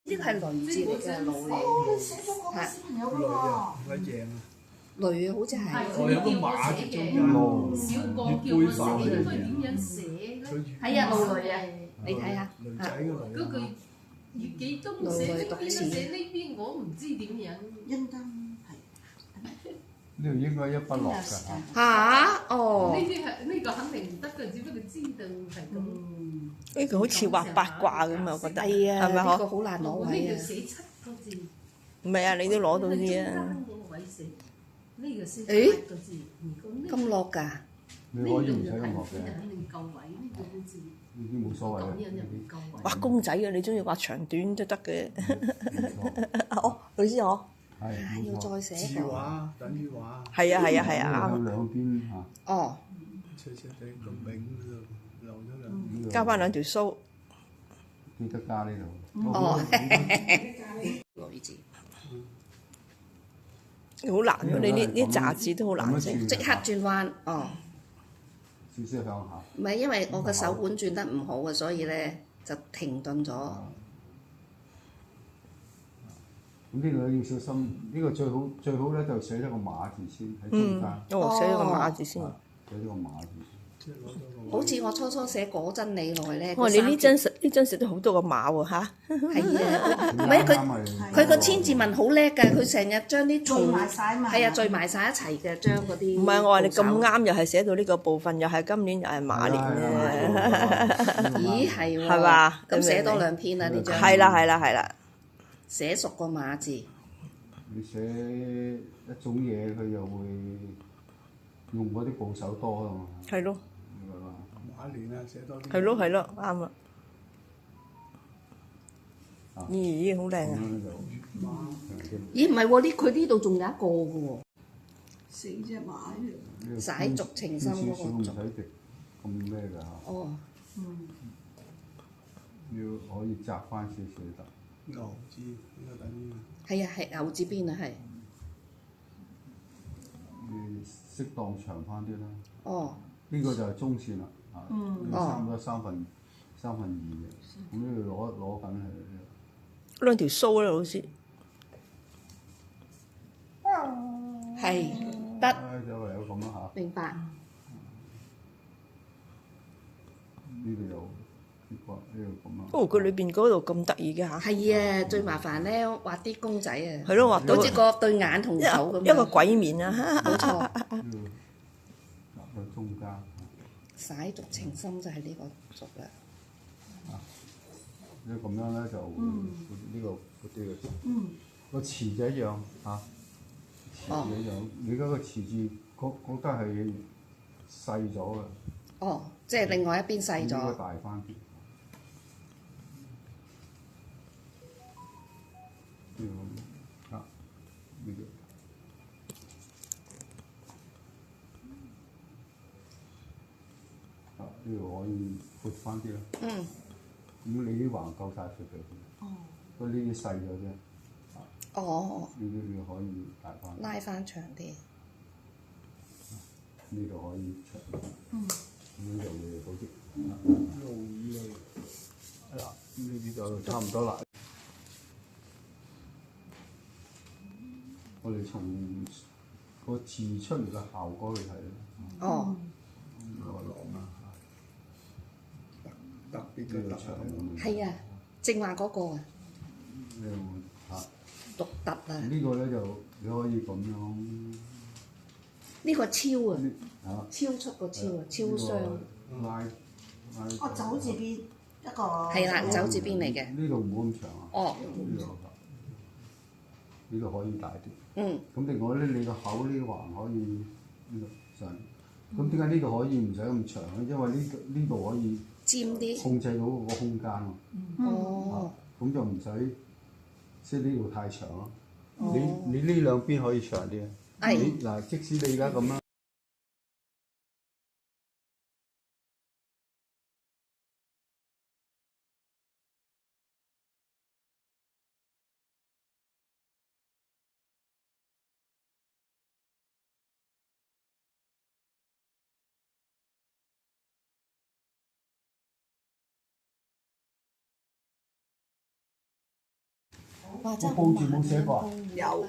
呢個係雷字嚟嘅，哦，你寫咗嗰個小朋友雷啊，喎。鬼正啊！雷好似係。我有個馬字中間，小個叫我寫應該點樣寫咧？係啊，路雷啊，你睇下。女仔嘅女。嗰句月幾東寫呢邊寫呢邊，我唔知點樣。應該係。呢度應該一筆落㗎嚇。嚇？哦。呢個肯定唔得嘅，只不過知道係咁。呢個好似畫八卦咁啊，我覺得係啊，係咪呢個好難攞我呢位啊。度寫7個字。唔係啊，你都攞到啲啊。中間嗰個位寫呢個先8個字，如果呢咁落㗎？你可以唔使咁落嘅，肯定夠位呢個好似。呢啲冇所謂咁嘅。樣又唔夠位。畫公仔啊，你中意畫長短都得嘅。哦，你知我。係要再寫字個。畫等於畫。係啊係啊係啊，有兩邊嚇。哦。斜斜地個柄嗰度留咗兩。加翻兩條須。記得加呢度。哦。雷字。好難喎！你呢紮字都好難寫。即刻轉彎。哦。少少向下。唔係因為我個手腕轉得唔好啊，所以咧就停頓咗。咁呢個要小心，呢個最好咧就寫咗個馬字先喺中間。哦，寫咗個馬字先。寫咗個馬字先。好似我初初寫果真理內咧。哇！你呢張寫得好多個馬喎嚇。係啊，唔係佢個千字文好叻㗎，佢成日將啲聚埋晒嘛。係啊，聚埋晒一齊嘅，將嗰啲。唔係我話你咁啱，又係寫到呢個部分，又係今年又係馬年嘅。咦係喎。係嘛？咁寫多兩篇啦呢張。係啦係啦係啦。寫熟個馬字。你寫一種嘢，佢又會用嗰啲部首多啊嘛。係咯。馬年啊，寫多啲。係咯係咯，啱啊！咦，好靚啊！咦唔係喎，佢呢度仲有一個嘅喎。4隻馬嘅。洗足情深嗰個唔使滴咁咩㗎嚇。哦。要可以摘翻少少得。牛字呢個等於。係啊係牛字邊啊係。適當長翻啲啦。哦。呢個就係中線啦，差唔多三分二嘅，咁呢度攞緊係兩條須啦，老師。係得。就唯有咁啦嚇。明白。呢度有結果，呢度咁啦。哦，佢裏邊嗰度咁得意嘅嚇。係啊，最麻煩咧畫啲公仔啊。係咯，畫到好似個對眼同手咁。一個鬼面啊！冇錯。喺中間。洗足情深就係呢個族啦。你咁樣咧就呢個嗰啲嘅個詞就一樣嚇，詞一樣。你而家個詞字覺得係細咗嘅。哦，即係另外一邊細咗。應該大翻啲。呢個。呢度可以闊翻啲啦。咁你啲橫夠晒出嚟。不過呢啲細咗啫。哦。呢啲你可以大翻。拉翻長啲。呢度可以長。呢度會好啲。路以類。係啦，呢啲就差唔多啦。我哋從個字出嚟嘅效果去睇啦。哦。特別嘅長。係啊，正話嗰個啊。獨特啊！呢個咧就你可以咁樣。呢個超啊！嚇！超出個超啊！超商。哦，走字邊一個。係啦，走字邊嚟嘅。呢度唔好咁長啊。哦。呢度可以大啲。咁另外咧，你個口呢橫可以呢度上。咁點解呢度可以唔使咁長咧？因為呢度可以尖啲，控制到個空間喎。哦。咁就唔使即係呢度太長咯。你呢兩邊可以長啲啊。嗱，即使你而家咁樣。哇！真係個報紙冇寫過啊？有，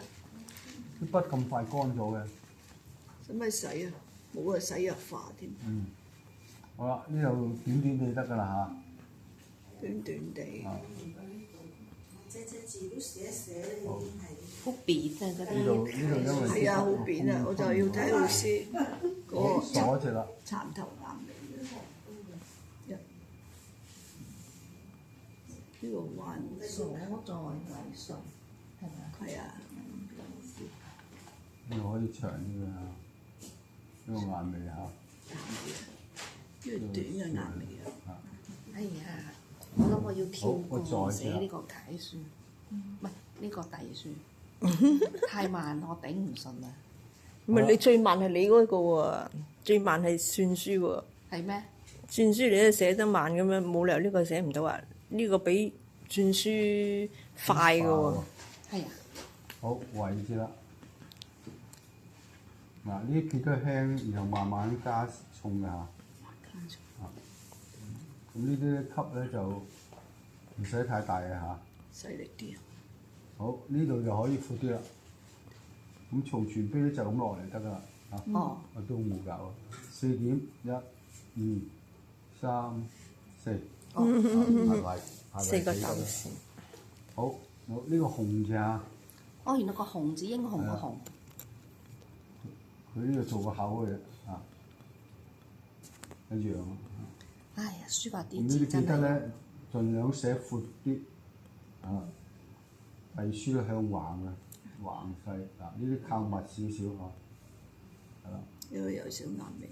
啲筆咁快乾咗嘅。使咪洗啊？冇啊，洗藥化添，好啦，呢度短短地得㗎啦短短地。嚇。隻字都寫一寫已經係。好扁啊！嗰呢度因為係啊，好扁啊！我就要睇老師嗰個鎖隻啦。蠶頭眼尾呢個彎所在為順，係咪啊？係啊，呢個可以長啲㗎，呢個眼尾嚇。呢個短嘅眼尾啊。哎呀，我諗我要跳好我過再試寫呢個楷書，唔係呢個隸書，太慢我頂唔順啦。唔係你最慢係你嗰個喎，最慢係算書喎。係咩？算書你都寫得慢咁樣，冇理由呢個寫唔到啊！呢個比算書快嘅喎。係啊，好，位置啦。嗱，呢啲撇都輕，然後慢慢加重㗎嚇。咁呢啲級咧就唔使太大嘅嚇。犀利啲啊！好，呢度就可以闊啲啦。咁從全碑咧就咁落嚟得㗎啦。嚇，哦，我都冇搞啊。4點1、2、3、4。排四個幾鬥士。好，好呢個紅字啊，哦，原來個紅字英雄個紅，佢呢度做個口嘅啊，一樣啊。哎呀，書法咁呢啲記啲字真係得咧，盡量寫闊啲啊，隸書咧向橫嘅，橫細嗱，呢啲靠密少少啊，係啦。呢個有小眼尾。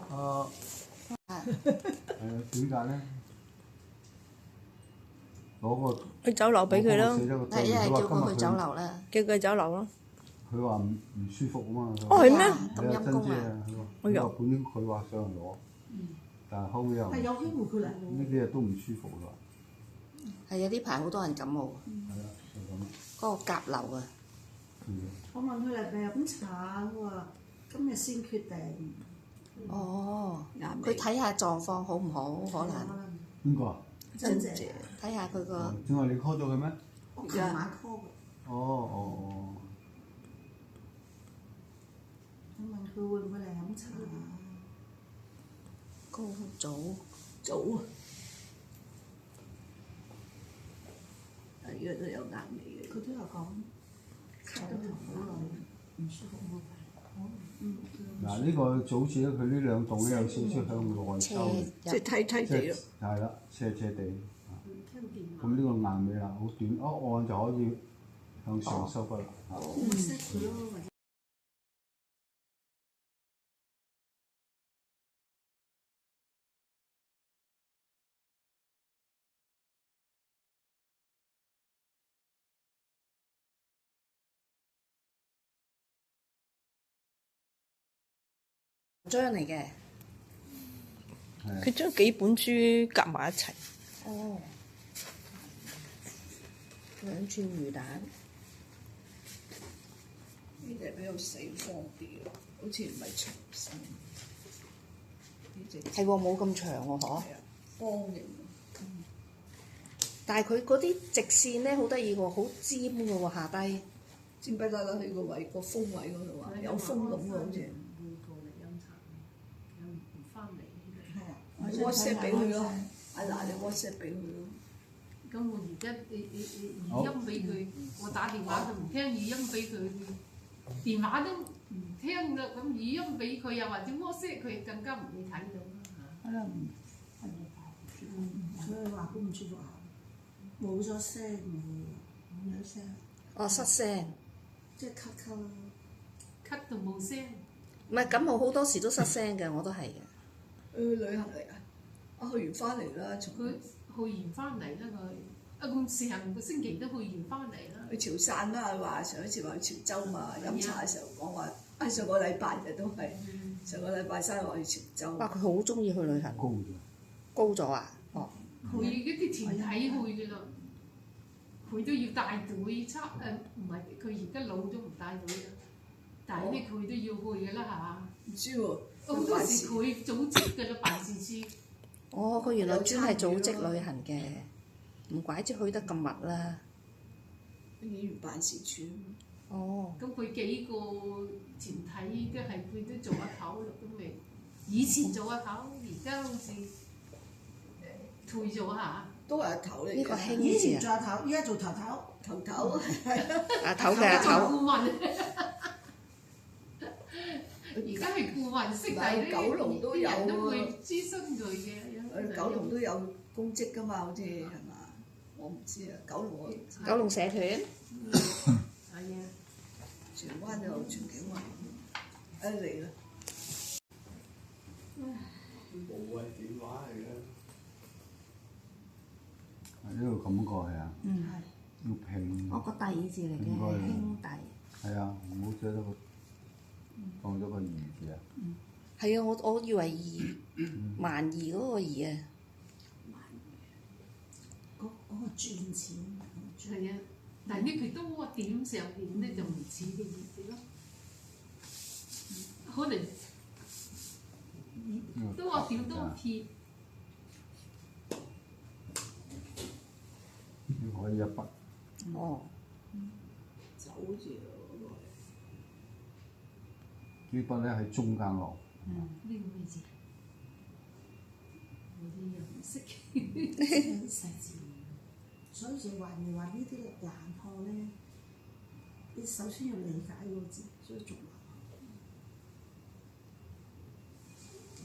啊，係啊，點解咧？攞個去酒樓俾佢咯，係一係叫佢去酒樓啦。叫佢酒樓咯。佢話唔舒服啊嘛。哦係咩？咁陰公啊！佢話本應佢話上嚟攞，但係後尾又係有機會佢嚟喎。呢幾日都唔舒服啦。係啊！呢排好多人感冒，係啊，就咁。嗰個甲流啊，我問佢嚟咪飲茶，佢話今日先決定。哦，眼尾佢睇下狀況好唔好，可能邊個啊？真姐，睇下佢個正話你 call 咗佢咩？我琴晚 call 嘅。哦。我問佢會唔會嚟飲茶？高祖早啊！係呢個都有眼尾嘅。佢都有講，咳咗好耐，唔舒服冇計。嗱呢個早字咧，佢呢兩棟咧有少少向內收嘅，即係梯梯地咯。係啦，斜斜地。咁呢個硬尾啦，好短，一按就可以向上收筆啦。咪識佢咯，或者。章嚟嘅。佢將幾本書夾埋一齊。哦，兩串魚蛋。呢隻比較死方啲咯，好似唔係長身。呢隻係喎，冇咁長喎，嗬。方形。但係佢嗰啲直線咧好得意喎，好尖嘅喎下低。尖不得啦，佢個位個風位嗰度啊，有風咁嘅好似。會過嚟飲茶，又唔翻嚟。係啊，我 WhatsApp 俾佢咯。啊嗱，你 WhatsApp 俾佢咯。咁我而家你語音俾佢，我打電話佢唔聽，語音俾佢，電話都唔聽啦。咁語音俾佢又或者 WhatsApp 佢更加唔會睇到啦嚇。係啦，所以話好唔舒服啊，冇咗聲冇咗聲，哦，失聲。即係咳咳咯。咳到冇聲。唔係感冒好多時都失聲嘅，我都係嘅。去旅行嚟啊！我去完翻嚟啦，從佢去完翻嚟啦，佢咁成個星期都去完翻嚟啦。去潮汕啦，話上一次話去潮州嘛，飲茶嘅時候講話，上個禮拜日都係上個禮拜三話去潮州。哇！佢好中意去旅行。高咗。高咗啊？哦。佢嗰啲團體去嘅啦，佢都要帶隊唔係佢而家老咗唔帶隊啦，但係咧佢都要去嘅啦嚇。唔知喎，好多時佢組織嘅啦辦事處，哦，佢原來專係組織旅行嘅，唔怪之去得咁密啦。演員辦事處。哦，咁佢幾個團體都係佢都做阿頭咯，咁咪以前做阿頭，而家好似退咗下。都係阿頭嚟嘅。呢個興以前字做阿頭，依家做頭頭。頭阿頭嘅阿頭。顧問，而家係顧問式，但係九龍都有啲人都會喎。諮詢佢嘅。九龍都有公職㗎嘛，好似係嘛？我唔知啊，九龍我九龍社團。係啊，荃灣有荃景圍，嚟啦。無謂電話嚟嘅。呢個感覺係啊，嗯，要拼。我個弟字嚟嘅，應該係兄弟。係啊，唔好寫咗個當咗個兒字啊。係啊，我以為兒萬兒嗰個兒啊。嗰個轉錢。係啊，但係呢佢都點上點咧就唔似嘅意思咯，可能都話點都撇。可以一筆。哦。走住嗰呢筆咧喺中間落。呢個位置，我啲又唔識。細字，所以就話你話呢啲難學咧，你首先要理解個字，所以仲難。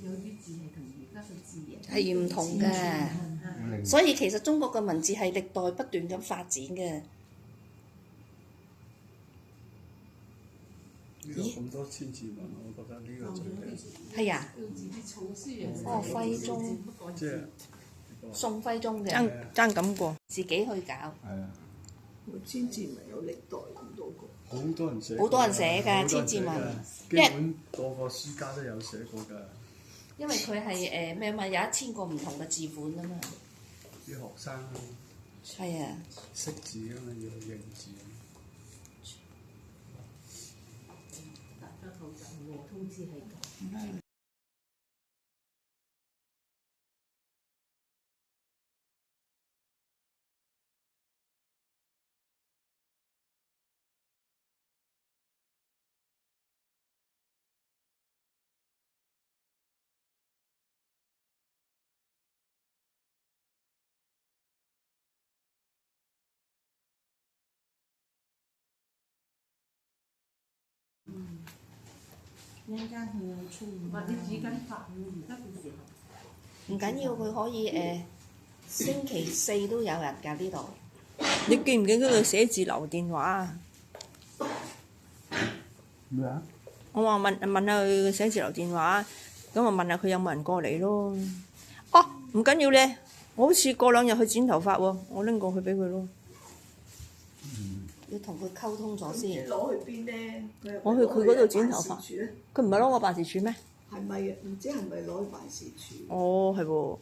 有啲字係同而家嘅字係唔同嘅，所以其實中國嘅文字係歷代不斷咁發展嘅。呢個咁多千字文，我覺得呢個最靚。係啊。好似啲草書啊。哦，徽宗。即係宋徽宗嘅。爭咁過。自己去搞。係啊。個千字文有歷代咁多個。好多人寫。好多人寫㗎千字文。基本個個書家都有寫過㗎。因為佢係咩嘛，有1000個唔同嘅字款啊嘛。啲學生係啊。識字㗎嘛，要認字。大家好就和通知係咁。一陣間佢有出現。或者煮緊飯而家嘅時候。唔緊要，佢可以星期4都有人㗎呢度。你記唔記得佢寫字樓電話啊？咩啊？我話問下佢寫字樓電話，咁我問下佢有冇人過嚟咯。哦，唔緊要咧，我好似過2日去剪頭髮喎，我拎過去俾佢咯。要同佢溝通咗先。攞去邊咧？我去佢嗰度剪頭髮。辦事處咧？佢唔係攞我辦事處咩？係咪唔知係咪攞去辦事處？哦，係喎，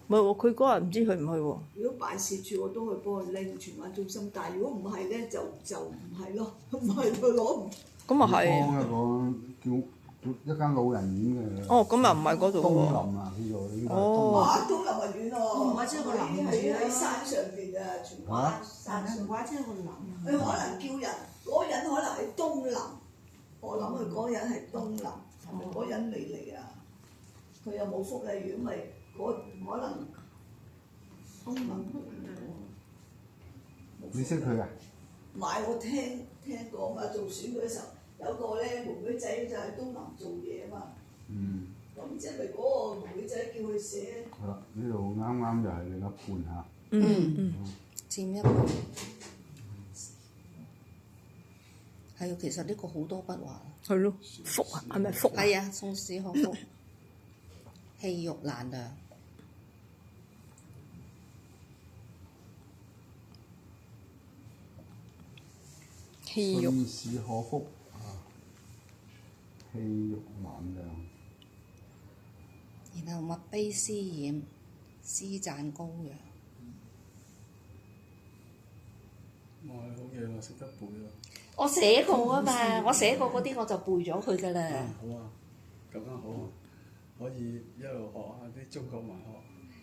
唔係喎，佢嗰日唔知去唔去喎。如果辦事處我都去幫佢拎荃灣中心，但係如果唔係咧就唔係咯，唔係佢攞唔。咁啊係。幫一個叫一間老人院嘅。哦，咁又唔係嗰度東喎。林啊，叫做應該係哦東哇！東林啊遠喎，唔怪之個林喺山上邊啊，荃灣山上。唔怪之個林。佢可能叫人，嗰個人可能喺東林，我諗佢嗰個人係東林，係咪嗰人未嚟啊？佢又冇福利院，咪可能東林。你識佢啊？唔係我聽講嘛，做選舉嘅時候有個咧妹妹仔就喺東林做嘢啊嘛。嗯。咁即係咪嗰個妹妹仔叫佢寫？係啦，呢度啱啱就係另一半嚇。嗯。佔一半。係啊，其實呢個好多筆畫。係咯，福啊，係咪福啊？係啊，宋史學福，氣肉難量。氣肉。信使可福啊，氣肉難量。然後墨碑詩染，詩讚羔羊。哇！好嘢喎，識得背喎。我寫過啊嘛，我寫過嗰啲我就背咗佢㗎啦。好啊，咁樣好啊，可以一路學下啲中國文學。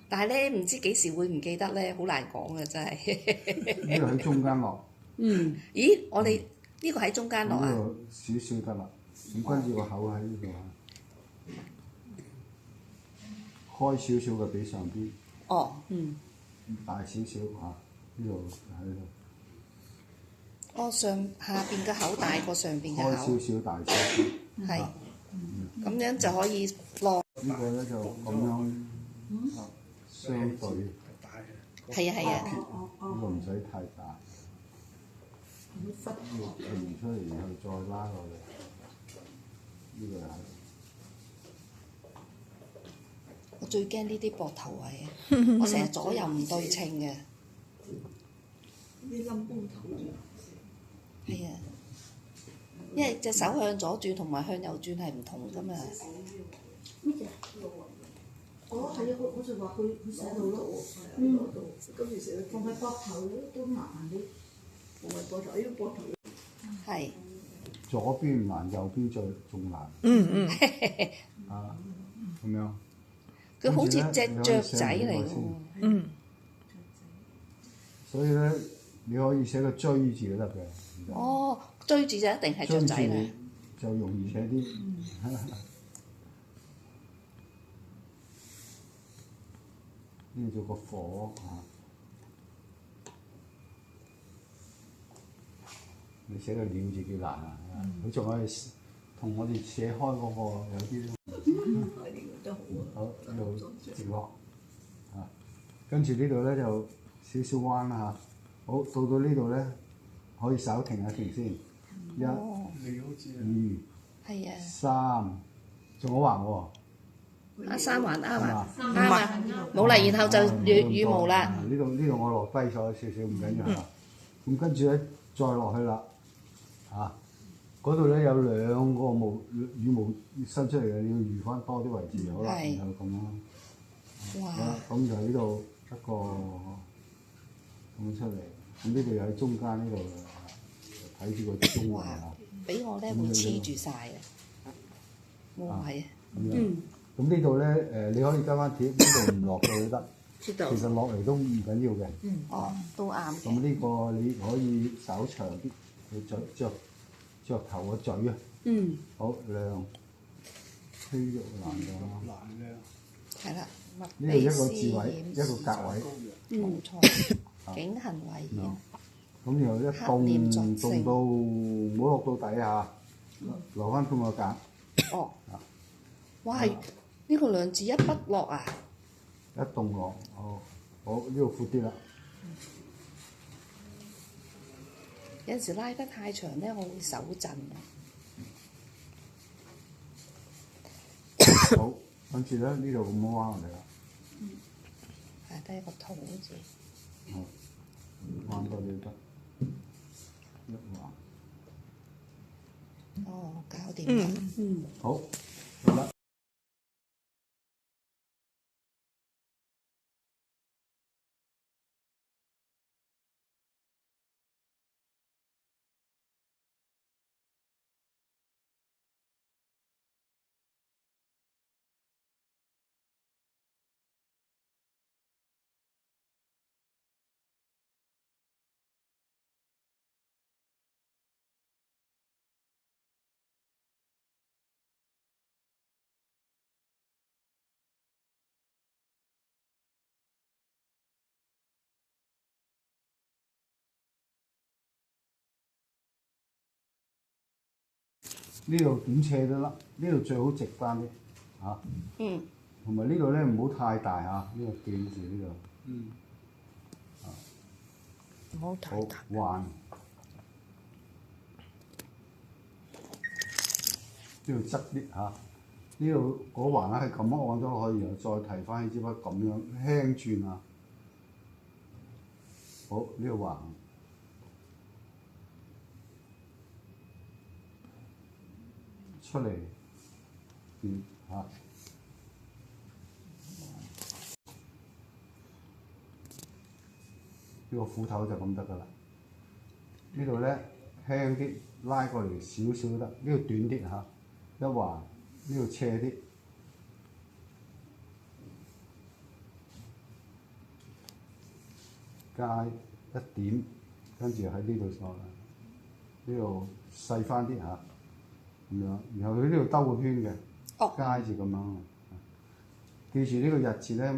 但係咧唔知幾時會唔記得咧，好難講嘅真係。呢個喺中間落，咦，我哋呢個喺中間落啊？呢個少少得啦。咁跟住個口喺呢度啊，開少少嘅比上邊，哦，大少少嚇，呢度喺度。哦，下邊嘅口大過上邊嘅開口，少少大少少，係，咁樣就可以落。呢個咧就咁樣相對，呢大嘅。係啊係啊，個唔使太大，呢個平出嚟，然後再拉落嚟，呢個係。我最驚呢啲膊頭位啊！我成日左右唔對稱嘅。啲冧光頭係啊，因為隻手向左轉同埋向右轉係唔同噶嘛。乜嘢？哦，係啊，我就話佢寫到咯，跟住成日同埋膊頭都難啲。同埋膊頭，呢個膊頭係，左邊唔難，右邊仲難。啊，咁樣。佢好似隻跟住雀咧仔嚟你可以寫喎。所以咧，你可以寫個追字都得嘅。哦，追住就一定係雀追仔啦。字就容易寫啲。呢個做個火啊！你寫個鳥字幾難啊！佢仲可以同我哋寫開嗰個有啲。係呢個都好啊。好，呢度直落啊，跟住呢度咧就少少彎啦嚇。好，到呢度咧可以稍停一停先。一、你好似二、係啊，三，仲好橫喎。三環啱啊，係啱啊，冇啦，然後就羽毛啦。呢度我落低咗少少，唔緊要嚇。咁跟住咧再落去啦，嚇。嗰度咧有兩個羽毛伸出嚟嘅，你要預翻多啲位置，好啦，係然後咁樣。哇！好啦，咁就呢度一個咁出嚟，咁呢度又喺中間呢度睇住個中位啊。俾我咧會黐住晒嘅。哇，係啊，咁樣。咁呢度咧你可以加翻貼，呢度唔落去都得。知道其。實落嚟都唔緊要嘅。哦，都啱咁嘅。呢個你可以稍長啲，你着頭個嘴啊。好亮，肌肉難㗎。難嘅。係啦，呢度一個字位，一個格位。冇錯，景行為嚴。咁然後一動到唔好落到底下，留翻半個格。哦。哇！係呢個兩字一筆落啊！一動落，好呢度闊啲啦。有陣時拉得太長咧，我會手震啊。好，跟住咧呢度咁樣彎落嚟啦。係得一個肚字。好，彎多啲得，一橫。哦，搞掂啦。好，好啦。呢度點斜都得，呢度最好直翻啲嚇。同埋呢度咧唔好太大嚇，呢個記住呢度。唔好太好大。橫，呢度側啲嚇。呢度嗰橫咧係咁樣按咗可以，然後再提翻起支筆咁樣輕轉啊。好，呢度橫。出嚟，嚇，呢個斧頭就咁得㗎啦。呢度咧輕啲，拉過嚟少少都得。呢度短啲嚇，一橫，呢度斜啲。加一點，跟住喺呢度落嚟，呢度細翻啲嚇，咁樣，然後佢呢度兜個圈嘅，哦加住咁樣。記住呢個日字咧，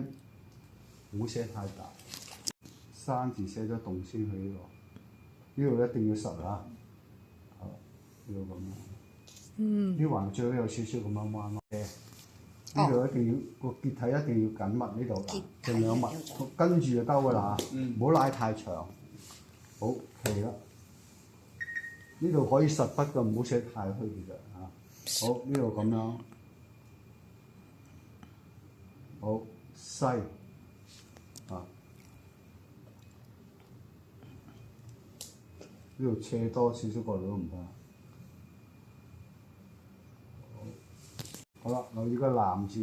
唔好寫太大，生字寫咗動先去呢度，呢度一定要實啊，好，呢度咁樣，呢橫最好有少少咁樣彎咯，呢度一定要個結體一定要緊密呢度嗱，盡量密，跟住就兜噶啦嚇，唔好拉太長，好企啦，呢度可以實筆嘅，唔好寫太虛嘅嚇，好呢度咁樣。好西啊，呢度斜多少少過嚟都唔怕。好啦，留意個南字，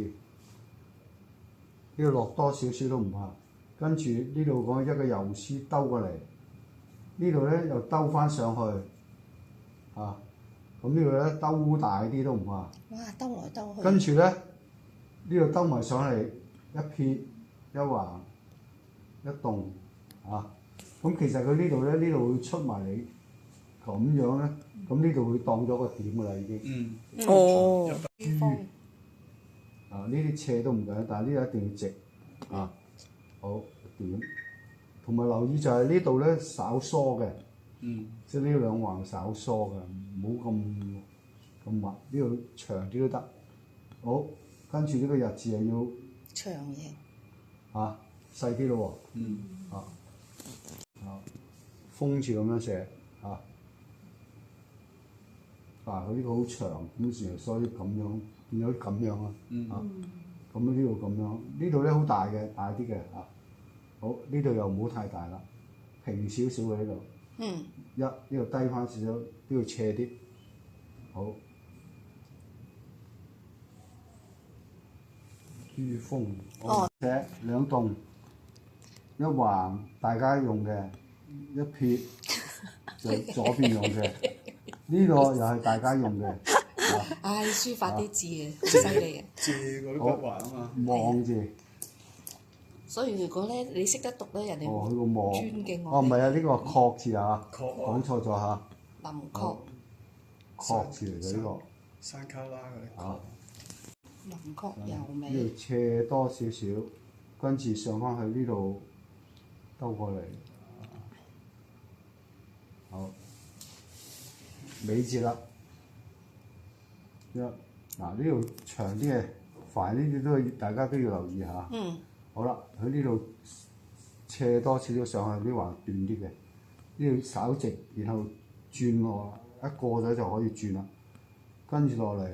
呢度落多少少都唔怕。跟住呢度講一個游絲兜過嚟，呢度咧又兜翻上去，啊，咁呢度咧兜大啲都唔怕。哇，兜來兜去。跟住咧。呢度兜埋上嚟，一撇一橫一棟啊！咁其實佢呢度咧，呢度會出埋嚟咁樣咧，咁呢度會當咗個點㗎啦已經。哦。啊！呢啲斜都唔緊，但係呢度一定要直啊！好點，同埋留意就係呢度咧稍疏嘅，即係呢兩橫稍疏嘅，唔好咁密，呢度長啲都得。好。跟住呢個日字又要長嘢，啊細啲咯喎，風字咁樣寫啊，佢呢個好長，咁時所以咁樣變咗咁樣啊，咁呢度咁樣，呢度咧好大嘅，大啲嘅啊，好呢度又唔好太大啦，平少少嘅呢度，呢度低翻少少，呢度斜啲，好。珠峰，寫兩棟，一橫大家用嘅，一撇就左邊用嘅，呢個又係大家用嘅。唉，書法啲字啊，犀利啊！借嗰啲筆畫啊嘛。望字。所以如果咧你識得讀咧，人哋佢個望。尊敬我哋。唔係啊，呢個確字啊，講錯咗嚇。林確。確字嚟嘅呢個。山卡拉嗰啲。啊。林確有味。呢度斜多少少，跟住上翻去呢度兜過嚟，好尾字啦。嗱呢度長啲嘅，凡呢啲都大家都要留意下。好啦，佢呢度斜多少少上去，呢橫短啲嘅，呢度稍直，然後轉落一過咗就可以轉啦。跟住落嚟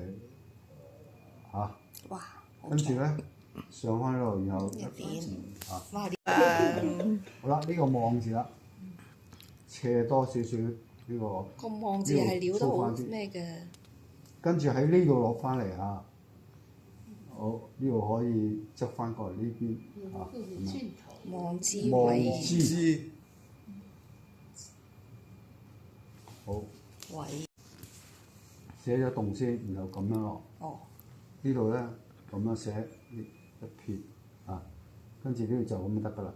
嚇。哇！跟住咧上翻呢度，然後一點啊，好啦，呢個望字啦，斜多少少呢個。個望字係料得好咩嘅？跟住喺呢度落翻嚟啊！好，呢度可以側翻過嚟呢邊啊。望之望為之。好。為。寫咗動先，然後咁樣落。哦。呢度咧咁樣寫一撇啊，跟住呢度就咁就得㗎啦，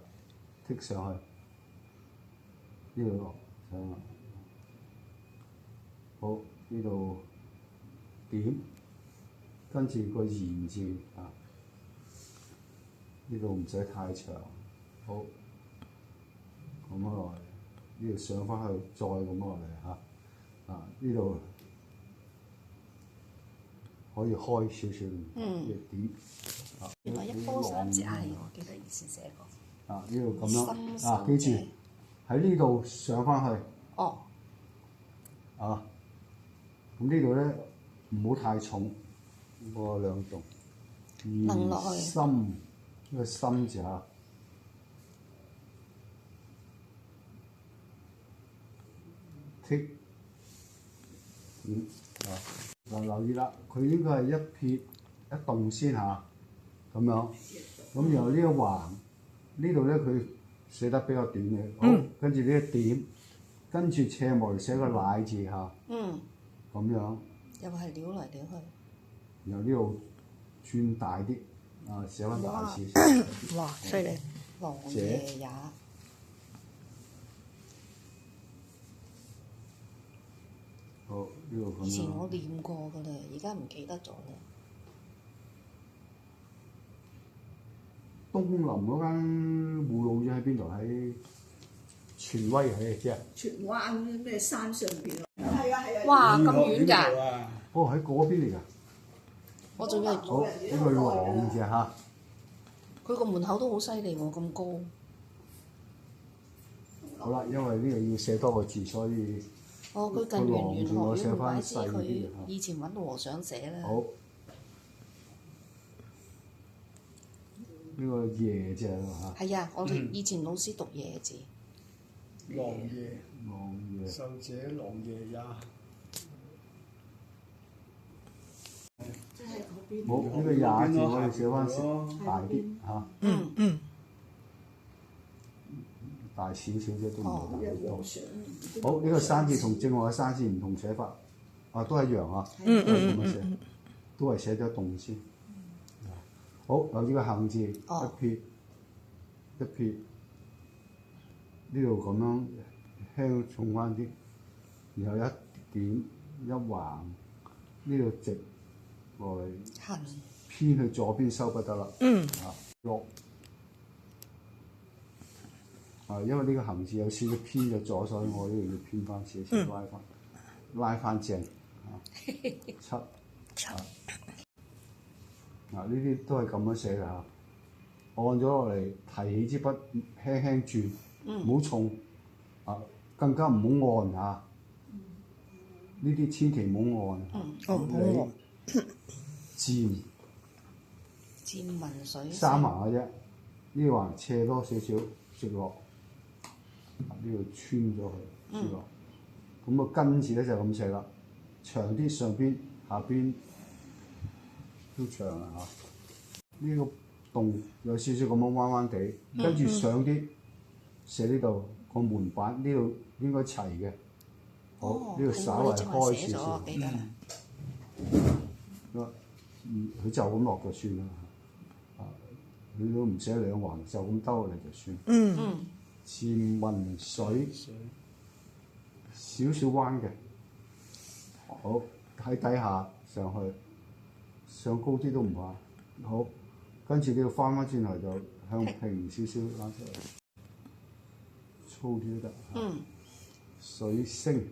剔上去，呢度落上去，好呢度點，跟住個言字啊，呢度唔使太長，好咁樣落嚟，呢度上翻去再咁樣落嚟嚇，呢度。可以開少少嘅點。原來一波三折係我記得以前寫過。呢度咁樣記住喺呢度上翻去。哦。咁呢度咧唔好太重，嗰兩棟。掕落去。心呢個心字嚇。剔點留意啦，佢應該係一撇一棟先嚇，咁樣，咁然後呢個橫呢度咧佢寫得比較短嘅，好，跟住呢個點，跟住斜埋寫個乃字嚇，咁樣，又係撩嚟撩去，然後呢度轉大啲，寫翻大字，哇，犀利，王爺也，好，呢度咁以前樣。我練過㗎啦，而家唔記得咗啦。東林嗰間護老院喺邊度？喺荃威係知啊？荃灣咩山上邊啊？係啊係啊。哇，咁遠㗎！啊！哦，喺嗰邊嚟㗎。我仲以為好，呢個狼字嚇。佢個門口都好犀利喎，咁高。好啦，因為呢個要寫多個字，所以哦，佢近圓玄學我寫院，唔怪之返細啲佢嘅嚇以前揾和尚寫啦。好。呢個夜字啊嚇，係啊，我哋以前老師讀夜字。狼爺，狼夜。受者狼爺也。即係嗰邊。冇呢個廿字，我哋寫翻大啲嚇，大少少啫，都唔係大好多。好，呢個山字同正話嘅山字唔同寫法，啊都係一樣啊，都係咁樣寫，都係寫咗動先。好，有呢個行字，一撇一撇，呢度咁樣輕重翻啲，然後一點一橫，呢度直落嚟。行偏去左邊收不得啦。落因為呢個行字有少少偏咗左，所以我呢度要偏翻少少，拉翻正。七呢啲都係咁樣寫嘅嚇。按咗落嚟，提起支筆，輕輕轉，唔好重更加唔好按嚇。呢啲千祈唔好按。你漸漸文水三橫嘅啫，呢橫斜多少少，直落，呢度穿咗佢，直落。咁個根字咧就咁寫啦，長啲上邊，下邊都長啦嚇。呢個洞有少少咁樣彎彎地，跟住上啲寫呢度個門板，呢度應該齊嘅。好，呢度稍為開少少。佢就咁落就算啦。佢都唔寫兩橫，就咁兜落嚟就算。漸文水少少彎嘅，好喺底下上去，上高啲都唔怕。好，跟住你要翻返轉頭就向平少少拉出嚟，粗啲都得。水星。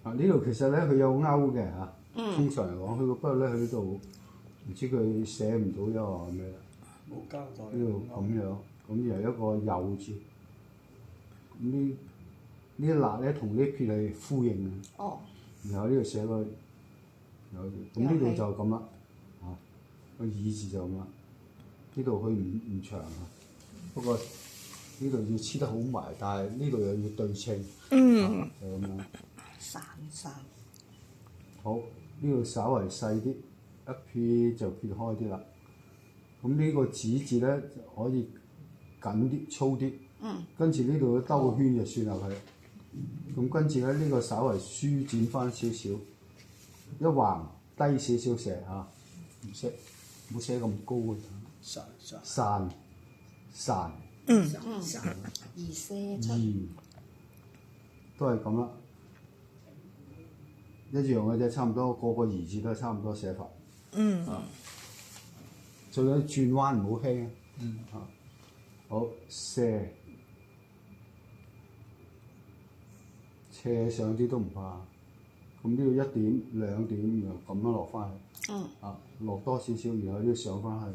呢度其實咧佢有勾嘅嚇，通常嚟講，佢不過咧佢呢度唔知佢寫唔到因為咩啦。冇交代。呢度咁樣，咁然後一個右字，咁呢一捺咧同呢撇係呼應嘅。哦。然後呢度寫個有字，咁呢度就咁啦，個耳字就咁啦。呢度佢唔長啊，不過呢度要黐得好埋，但係呢度又要對稱。就咁樣。散。好，呢度稍為細啲，一撇就撇開啲啦。咁呢個子字咧可以緊啲、粗啲。跟住呢度兜個圈就算啦佢。咁跟住咧呢個稍為舒展翻少少，一橫低少少寫嚇，唔好寫咁高嘅。散。二些七。都係咁啦。一樣嘅啫，差唔多個個兒字都係差唔多寫法。最緊轉彎唔好輕。好，斜上啲都唔怕。咁呢度一點兩點，然後咁樣落翻去。落多少少，然後呢度上翻去。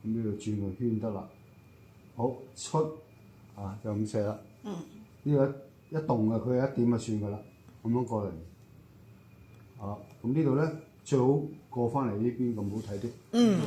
咁呢度轉個圈得啦。好，出就咁寫啦。呢個一動嘅，佢一點就算噶啦。咁樣過嚟。咁呢度咧最好過翻嚟呢邊咁好睇啲。唔好